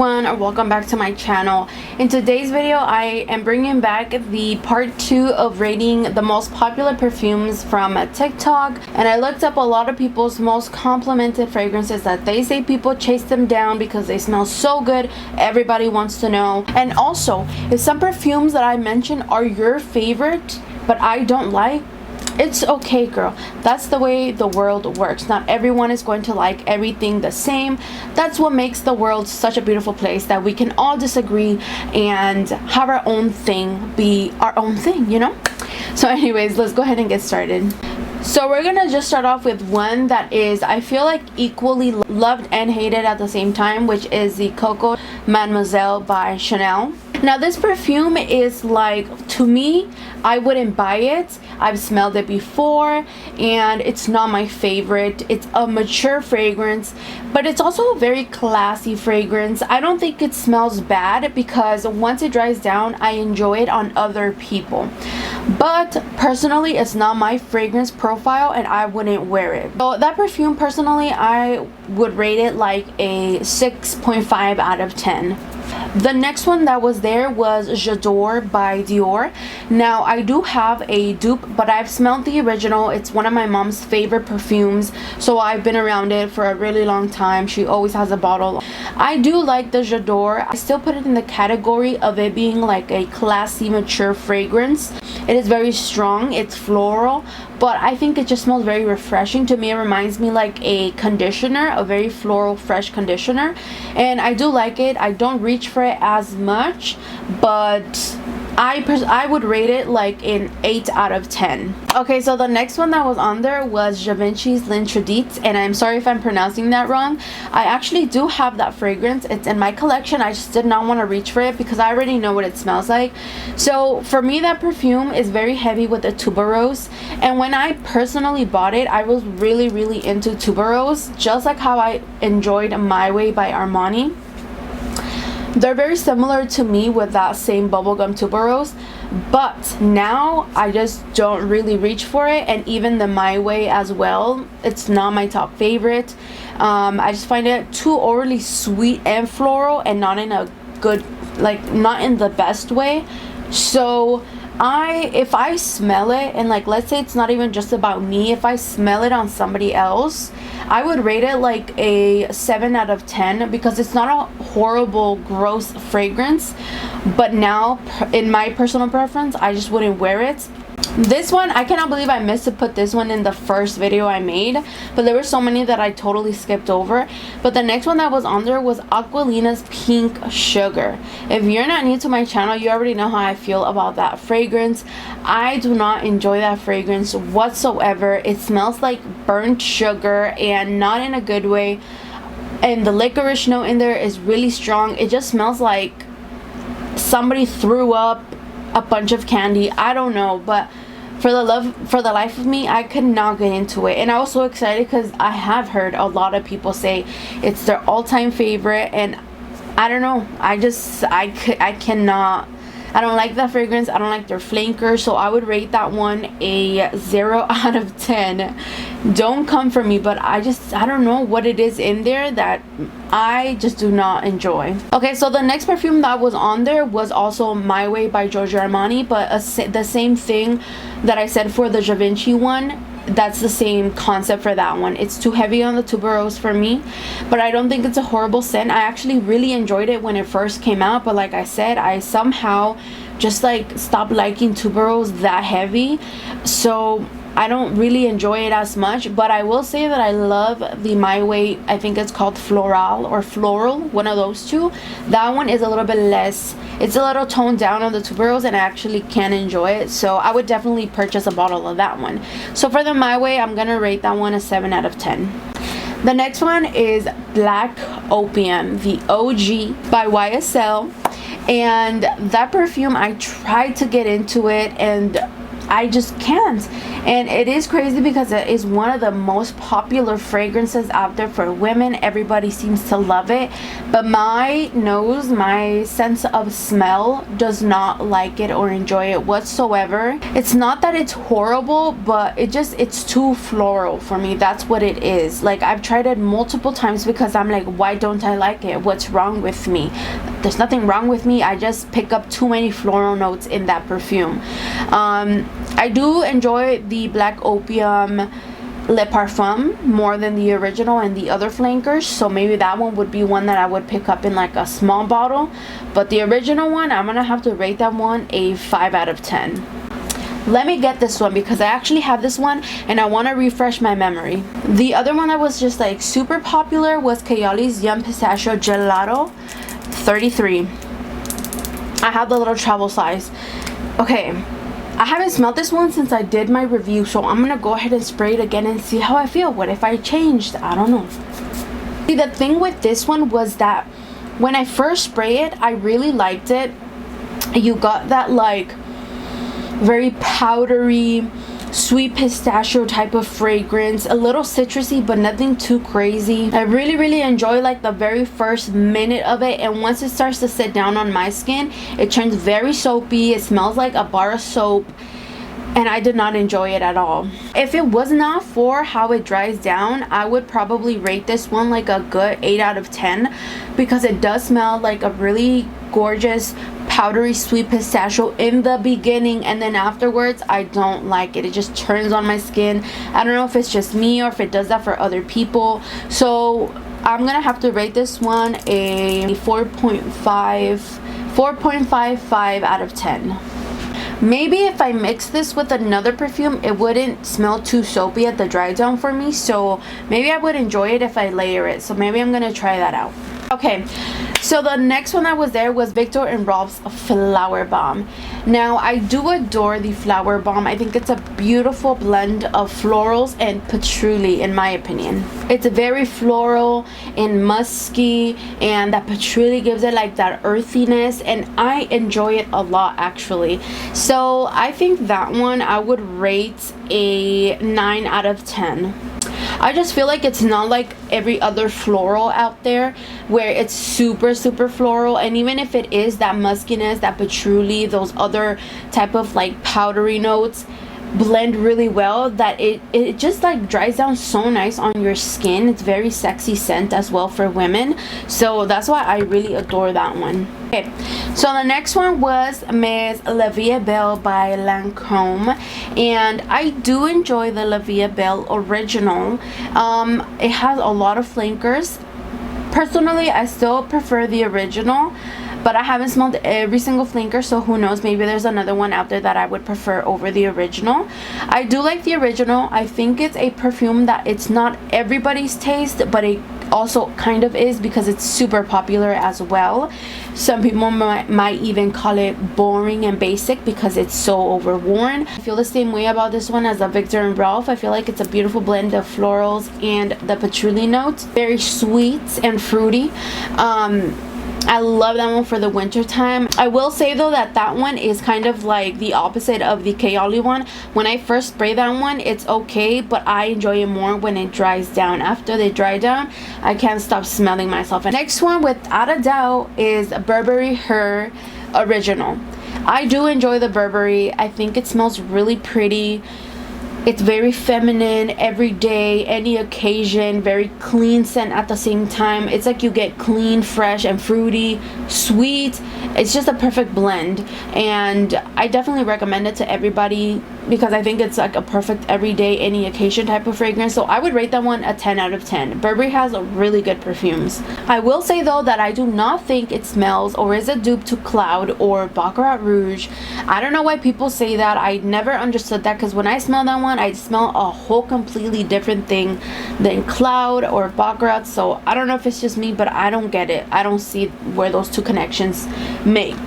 everyone, or welcome back to my channel. In today's video I am bringing back the part 2 of rating the most popular perfumes from TikTok, and I looked up a lot of people's most complimented fragrances that they say people chase them down because they smell so good. Everybody wants to know. And also, if some perfumes that I mentioned are your favorite but I don't like, it's okay, girl. That's the way the world works. Not everyone is going to like everything the same. That's what makes the world such a beautiful place, that we can all disagree and have our own thing be our own thing, you know? So anyways, let's go ahead and get started. So we're gonna just start off with one that is, I feel like, equally loved and hated at the same time, which is the Coco Mademoiselle by Chanel. Now this perfume is like, to me, I wouldn't buy it. I've smelled it before and it's not my favorite. It's a mature fragrance, but it's also a very classy fragrance. I don't think it smells bad because once it dries down, I enjoy it on other people. But personally, it's not my fragrance profile and I wouldn't wear it. So that perfume, personally, I would rate it like a 6.5 out of 10. The next one that was there was J'adore by Dior. Now I do have a dupe, but I've smelled the original. It's one of my mom's favorite perfumes, so I've been around it for a really long time. She always has a bottle. I do like the J'adore. I still put it in the category of it being like a classy, mature fragrance. It is very strong, it's floral, but I think it just smells very refreshing. To me, it reminds me like a conditioner, a very floral, fresh conditioner, and I do like it. I don't reach for it as much, but I would rate it like an 8 out of 10. Okay, so the next one that was on there was Givenchy's L'Interdit, and I'm sorry if I'm pronouncing that wrong. I actually do have that fragrance. It's in my collection. I just did not want to reach for it because I already know what it smells like. So for me, that perfume is very heavy with the tuberose, and when I personally bought it, I was really into tuberose, just like how I enjoyed My Way by Armani. They're very similar to me with that same bubblegum tuberose, but now I just don't really reach for it. And even the My Way as well, it's not my top favorite. I just find it too overly sweet and floral, and not in a good, like, not in the best way. So if I smell it, and like, let's say it's not even just about me, if I smell it on somebody else, I would rate it like a 7 out of 10 because it's not a horrible, gross fragrance. But now, in my personal preference, I just wouldn't wear it. This one, I cannot believe I missed to put this one in the first video I made, but there were so many that I totally skipped over. But the next one that was on there was Aquilina's Pink Sugar. If you're not new to my channel, you already know how I feel about that fragrance. I do not enjoy that fragrance whatsoever. It smells like burnt sugar, and not in a good way. And the licorice note in there is really strong. It just smells like somebody threw up a bunch of candy. I don't know, but for the life of me, I could not get into it. And I was so excited because I have heard a lot of people say it's their all-time favorite, and I don't know, I cannot. I don't like that fragrance. I don't like their flanker, so I would rate that one a 0 out of 10. Don't come for me, but I don't know what it is in there that I just do not enjoy. Okay, so the next perfume that was on there was also My Way by Giorgio Armani, but the same thing that I said for the Givenchy one. That's the same concept for that one. It's too heavy on the tuberose for me, but I don't think it's a horrible scent. I actually really enjoyed it when it first came out, but like I said, I somehow just like stopped liking tuberose that heavy, so I don't really enjoy it as much. But I will say that I love the My Way, I think it's called Floral or Floral, one of those two. That one is a little bit less, it's a little toned down on the tuberose, and I actually can enjoy it, so I would definitely purchase a bottle of that one. So for the My Way, I'm gonna rate that one a 7 out of 10. The next one is Black Opium, the OG by YSL, and that perfume, I tried to get into it, and I just can't. And it is crazy because it is one of the most popular fragrances out there for women. Everybody seems to love it, but my nose, my sense of smell does not like it or enjoy it whatsoever. It's not that it's horrible, but it's too floral for me. That's what it is. Like, I've tried it multiple times because I'm like, why don't I like it? What's wrong with me? There's nothing wrong with me. I just pick up too many floral notes in that perfume. I do enjoy the Black Opium Le Parfum more than the original and the other flankers, so maybe that one would be one that I would pick up in like a small bottle. But the original one, I'm gonna have to rate that one a 5 out of 10. Let me get this one because I actually have this one and I want to refresh my memory. The other one that was just like super popular was Kayali's Yum Pistachio Gelato 33. I have the little travel size. Okay, I haven't smelled this one since I did my review, so I'm gonna go ahead and spray it again and see how I feel. What if I changed? I don't know. See, the thing with this one was that when I first sprayed it, I really liked it. You got that like very powdery, sweet pistachio type of fragrance, a little citrusy but nothing too crazy. I really enjoy like the very first minute of it, and once it starts to sit down on my skin, it turns very soapy. It smells like a bar of soap, and I did not enjoy it at all. If it was not for how it dries down, I would probably rate this one like a good 8 out of 10 because it does smell like a really gorgeous powdery sweet pistachio in the beginning, and then afterwards I don't like it. It just turns on my skin. I don't know if it's just me or if it does that for other people, so I'm gonna have to rate this one a 4.55 out of 10. Maybe if I mix this with another perfume, it wouldn't smell too soapy at the dry down for me, so maybe I would enjoy it if I layer it. So maybe I'm gonna try that out. Okay, so the next one that was there was Viktor and Rolf's Flower Bomb. Now, I do adore the Flower Bomb. I think it's a beautiful blend of florals and patchouli, in my opinion. It's very floral and musky, and that patchouli gives it like that earthiness, and I enjoy it a lot actually. So I think that one I would rate a 9 out of 10. I just feel like it's not like every other floral out there where it's super floral, and even if it is that muskiness, that patchouli, those other type of like powdery notes blend really well, that it just like dries down so nice on your skin. It's very sexy scent as well for women, so that's why I really adore that one. Okay, so the next one was Miss La Vie Belle by Lancome, and I do enjoy the La Vie Belle original. It has a lot of flankers. Personally, I still prefer the original, but I haven't smelled every single flanker, so who knows, maybe there's another one out there that I would prefer over the original. I do like the original. I think it's a perfume that it's not everybody's taste, but it also kind of is because it's super popular as well. Some people might even call it boring and basic because it's so overworn. I feel the same way about this one as the Viktor and Rolf. I feel like it's a beautiful blend of florals and the patchouli notes. Very sweet and fruity. I love that one for the winter time. I will say though that that one is kind of like the opposite of the Kayali one. When I first spray that one, it's okay, but I enjoy it more when it dries down. After they dry down, I can't stop smelling myself. And next one, without a doubt, is Burberry Her Original. I do enjoy the Burberry. I think it smells really pretty. It's very feminine, everyday, any occasion, very clean scent at the same time. It's like you get clean, fresh, and fruity, sweet. It's just a perfect blend, and I definitely recommend it to everybody because I think it's like a perfect everyday, any occasion type of fragrance. So I would rate that one a 10 out of 10. Burberry has really good perfumes. I will say though that I do not think it smells or is a dupe to Cloud or Baccarat Rouge. I don't know why people say that. I never understood that because when I smell that one, I smell a whole completely different thing than Cloud or Baccarat. So I don't know if it's just me, but I don't get it. I don't see where those two connections make.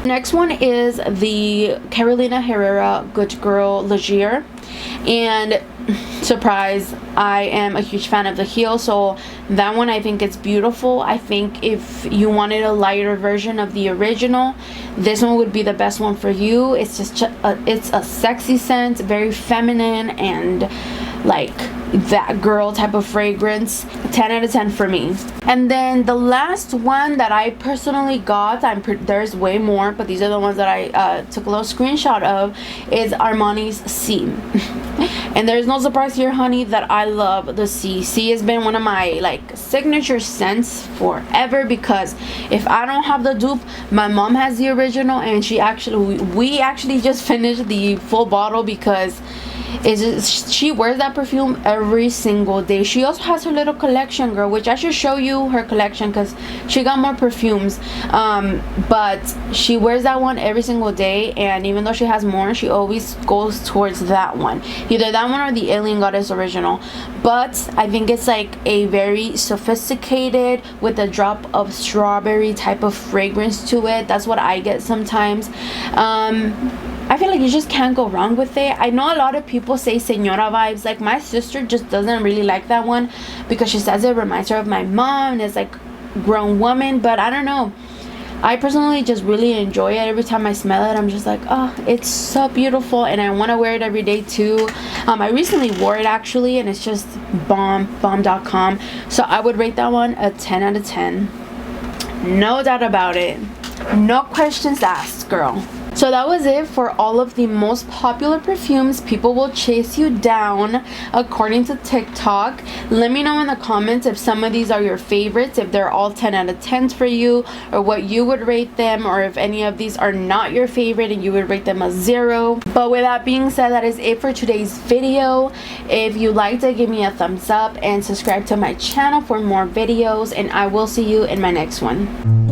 Next one is the Carolina Herrera Good Girl Leger, and surprise, I am a huge fan of the heel, so that one I think it's beautiful. I think if you wanted a lighter version of the original, this one would be the best one for you. It's just it's a sexy scent, very feminine, and like that girl type of fragrance. 10 out of 10 for me. And then the last one that I personally got, there's way more, but these are the ones that I took a little screenshot of, is Armani's C. And there's no surprise here, honey, that I love the C. C has been one of my like signature scents forever, because if I don't have the dupe, my mom has the original, and we actually just finished the full bottle because she wears that perfume every single day. She also has her little collection, girl, which I should show you her collection because she got more perfumes, but she wears that one every single day, and even though she has more, she always goes towards that one, either that one or the Alien Goddess original. But I think it's like a very sophisticated with a drop of strawberry type of fragrance to it. That's what I get sometimes. I feel like you just can't go wrong with it. I know a lot of people say Señora vibes. Like my sister just doesn't really like that one because she says it reminds her of my mom and it's like grown woman. But I don't know. I personally just really enjoy it. Every time I smell it, I'm just like, oh, it's so beautiful, and I want to wear it every day too. I recently wore it actually, and it's just bomb.com. So I would rate that one a 10 out of 10. No doubt about it. No questions asked, girl. So that was it for all of the most popular perfumes people will chase you down according to TikTok. Let me know in the comments if some of these are your favorites, if they're all 10 out of 10s for you, or what you would rate them, or if any of these are not your favorite and you would rate them a 0. But with that being said, that is it for today's video. If you liked it, give me a thumbs up and subscribe to my channel for more videos, and I will see you in my next one.